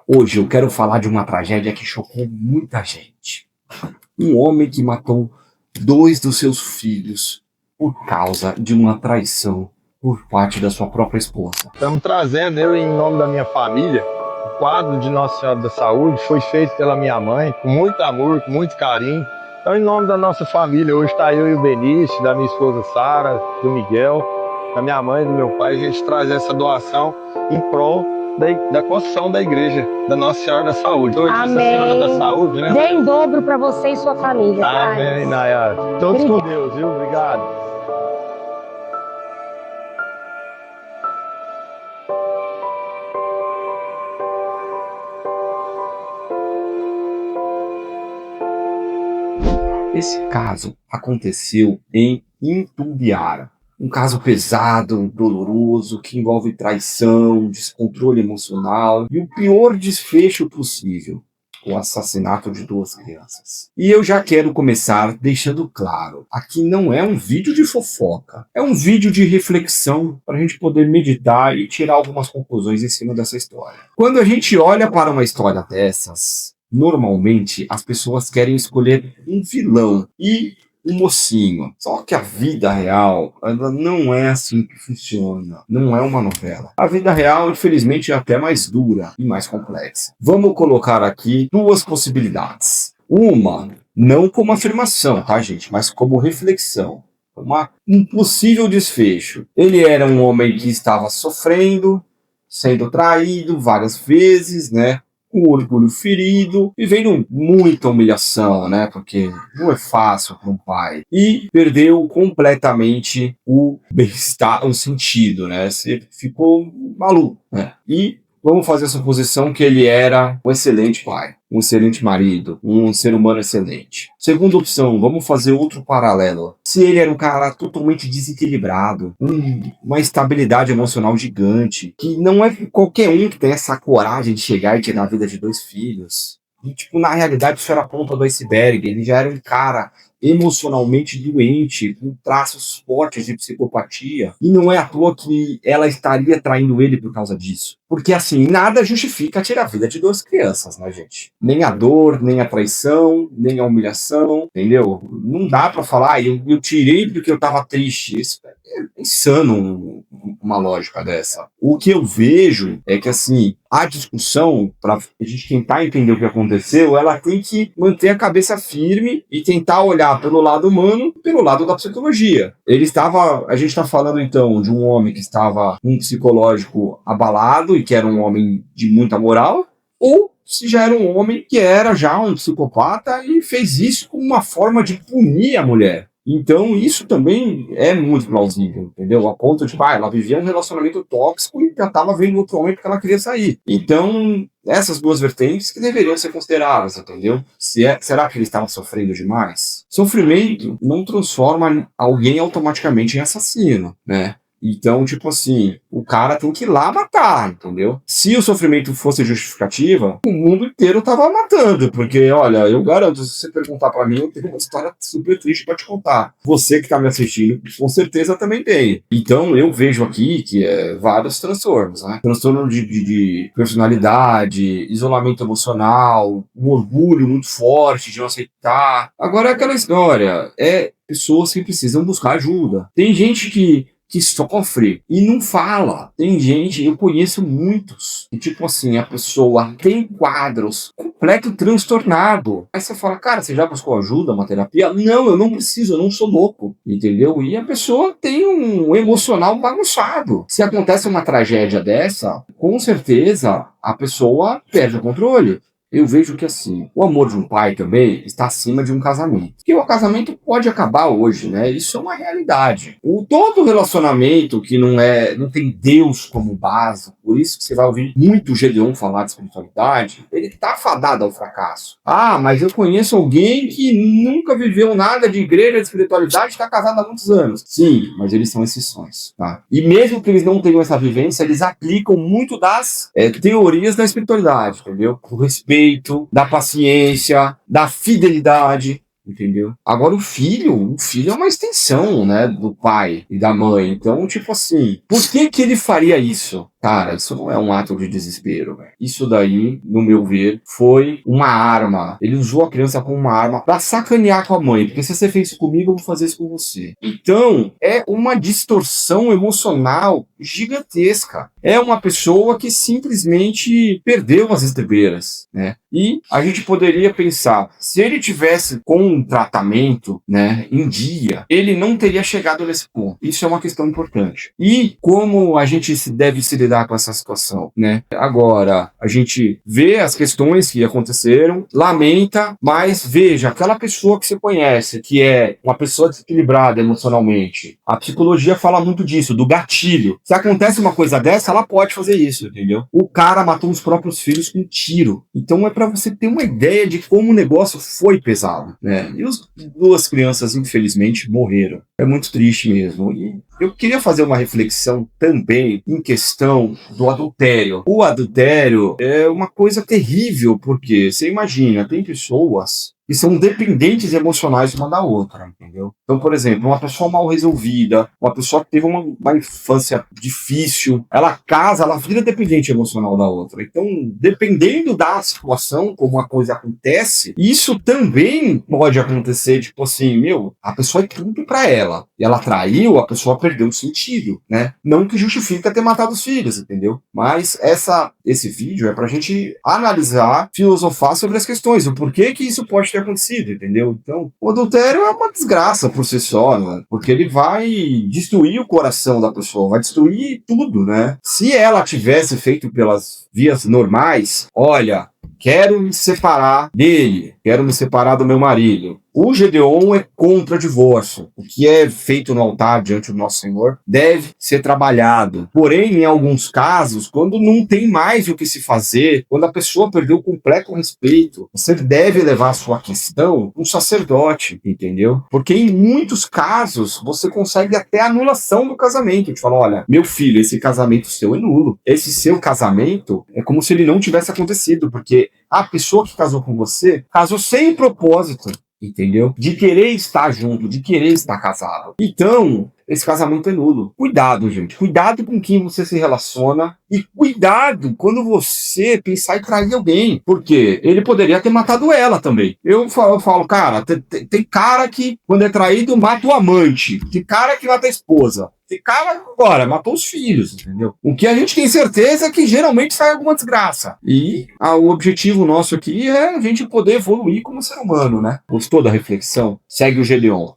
Hoje eu quero falar de uma tragédia que chocou muita gente. Um homem que matou 2 dos seus filhos por causa de uma traição por parte da sua própria esposa. Estamos trazendo, eu em nome da minha família, o quadro de Nossa Senhora da Saúde foi feito pela minha mãe, com muito amor, com muito carinho. Então, em nome da nossa família, hoje está eu e o Benício, da minha esposa Sara, do Miguel, da minha mãe e do meu pai, a gente traz essa doação em prol da construção da igreja da Nossa Senhora da Saúde. Hoje, Amém. Nossa Senhora da Saúde, né? Dê em dobro para você e sua família. Amém, Nayara. Todos com Deus, viu? Obrigado. Esse caso aconteceu em Itumbiara. Um caso pesado, doloroso, que envolve traição, descontrole emocional e o pior desfecho possível, o assassinato de 2 crianças. E eu já quero começar deixando claro, aqui não é um vídeo de fofoca, é um vídeo de reflexão para a gente poder meditar e tirar algumas conclusões em cima dessa história. Quando a gente olha para uma história dessas, normalmente as pessoas querem escolher um vilão e um mocinho. Só que a vida real, ela não é assim que funciona. Não é uma novela. A vida real, infelizmente, é até mais dura e mais complexa. Vamos colocar aqui 2 possibilidades. Uma, não como afirmação, tá, gente? Mas como reflexão. Um possível desfecho. Ele era um homem que estava sofrendo, sendo traído várias vezes, né? Com o orgulho ferido, vivendo muita humilhação, né? Porque não é fácil para um pai. E perdeu completamente o bem-estar, o sentido, né? Você ficou maluco, né? E vamos fazer a suposição que ele era um excelente pai, um excelente marido, um ser humano excelente. Segunda opção, vamos fazer outro paralelo. Se ele era um cara totalmente desequilibrado, uma estabilidade emocional gigante, que não é qualquer um que tem essa coragem de chegar e tirar a vida de 2 filhos. E, tipo, na realidade, isso era a ponta do iceberg. Ele já era um cara emocionalmente doente, com traços fortes de psicopatia. E não é à toa que ela estaria traindo ele por causa disso. Porque, assim, nada justifica tirar a vida de 2 crianças, né, gente? Nem a dor, nem a traição, nem a humilhação, entendeu? Não dá pra falar, eu tirei porque eu tava triste. Isso é insano, uma lógica dessa. O que eu vejo é que, assim, a discussão, para a gente tentar entender o que aconteceu, ela tem que manter a cabeça firme e tentar olhar pelo lado humano e pelo lado da psicologia. A gente está falando então de um homem que estava com um psicológico abalado e que era um homem de muita moral, ou se já era um homem que era já um psicopata e fez isso como uma forma de punir a mulher. Então isso também é muito plausível, entendeu? A ponto de, ela vivia um relacionamento tóxico e já estava vendo outro homem porque ela queria sair. Então, essas 2 vertentes que deveriam ser consideradas, entendeu? Será que ele estava sofrendo demais? Sofrimento não transforma alguém automaticamente em assassino, né? Então, tipo assim, o cara tem que ir lá matar, entendeu? Se o sofrimento fosse justificativa, o mundo inteiro tava matando, porque, olha, eu garanto, se você perguntar pra mim, eu tenho uma história super triste pra te contar. Você que tá me assistindo, com certeza também tem. Então, eu vejo aqui que vários transtornos, né? Transtorno de personalidade, isolamento emocional, um orgulho muito forte de não aceitar. Agora, é aquela história, pessoas que precisam buscar ajuda. Tem gente que sofre e não fala. Tem gente, eu conheço muitos, e tipo assim, a pessoa tem quadros completo transtornado. Aí você fala, cara, você já buscou ajuda, uma terapia? Não, eu não preciso, eu não sou louco, entendeu? E a pessoa tem um emocional bagunçado. Se acontece uma tragédia dessa, com certeza a pessoa perde o controle. Eu vejo que, assim, o amor de um pai também está acima de um casamento. Porque o casamento pode acabar hoje, né? Isso é uma realidade. Todo relacionamento que não tem Deus como base, por isso que você vai ouvir muito o Gedeon falar de espiritualidade, ele está fadado ao fracasso. Ah, mas eu conheço alguém que nunca viveu nada de igreja, de espiritualidade, está casado há muitos anos. Sim, mas eles são exceções, tá? E mesmo que eles não tenham essa vivência, eles aplicam muito das teorias da espiritualidade, entendeu? O respeito, da paciência, da fidelidade. entendeu? Agora o filho é uma extensão, né, do pai e da mãe. Então, tipo assim, por que que ele faria isso? Cara, isso não é um ato de desespero, velho. Isso daí, no meu ver, foi uma arma. Ele usou a criança como uma arma pra sacanear com a mãe. Porque se você fez isso comigo, eu vou fazer isso com você. Então, é uma distorção emocional gigantesca. É uma pessoa que simplesmente perdeu as estribeiras, né? E a gente poderia pensar, se ele tivesse com um tratamento, né, em dia, ele não teria chegado nesse ponto. Isso é uma questão importante. E como a gente deve se lidar com essa situação, né? Agora, a gente vê as questões que aconteceram, lamenta, mas veja, aquela pessoa que você conhece, que é uma pessoa desequilibrada emocionalmente, a psicologia fala muito disso, do gatilho. Se acontece uma coisa dessa, ela pode fazer isso, entendeu? O cara matou os próprios filhos com um tiro. Então é para você ter uma ideia de como o negócio foi pesado, né? E as duas crianças, infelizmente, morreram. É muito triste mesmo. E eu queria fazer uma reflexão também em questão do adultério. O adultério é uma coisa terrível, porque você imagina, tem pessoas que são dependentes emocionais uma da outra, entendeu? Então, por exemplo, uma pessoa mal resolvida, uma pessoa que teve uma infância difícil, ela casa, ela vira dependente emocional da outra. Então, dependendo da situação, como a coisa acontece, isso também pode acontecer, tipo assim, a pessoa é tudo pra ela, e ela traiu, a pessoa perdeu o sentido, né? Não que justifica ter matado os filhos, entendeu? Mas esse vídeo é pra gente analisar, filosofar sobre as questões, o porquê que isso pode ter acontecido, entendeu? Então, o adultério é uma desgraça por si só, né? Porque ele vai destruir o coração da pessoa, vai destruir tudo, né? Se ela tivesse feito pelas vias normais, olha, quero me separar dele, quero me separar do meu marido. O Gedeon é contra divórcio. O que é feito no altar diante do nosso Senhor deve ser trabalhado. Porém, em alguns casos, quando não tem mais o que se fazer, quando a pessoa perdeu completo respeito, você deve levar a sua questão um sacerdote, entendeu? Porque em muitos casos, você consegue até anulação do casamento. Te fala, olha, meu filho, esse casamento seu é nulo. Esse seu casamento é como se ele não tivesse acontecido, porque a pessoa que casou com você casou sem propósito. Entendeu? De querer estar junto, de querer estar casado. Então, esse casamento é nulo. Cuidado, gente. Cuidado com quem você se relaciona. E cuidado quando você pensar em trair alguém. Porque ele poderia ter matado ela também. Eu falo, cara, tem cara que, quando é traído, mata o amante. Tem cara que mata a esposa. Tem cara, agora, matou os filhos, entendeu? O que a gente tem certeza é que geralmente sai alguma desgraça. E o objetivo nosso aqui é a gente poder evoluir como ser humano, né? Gostou da reflexão? Segue o Gedeon.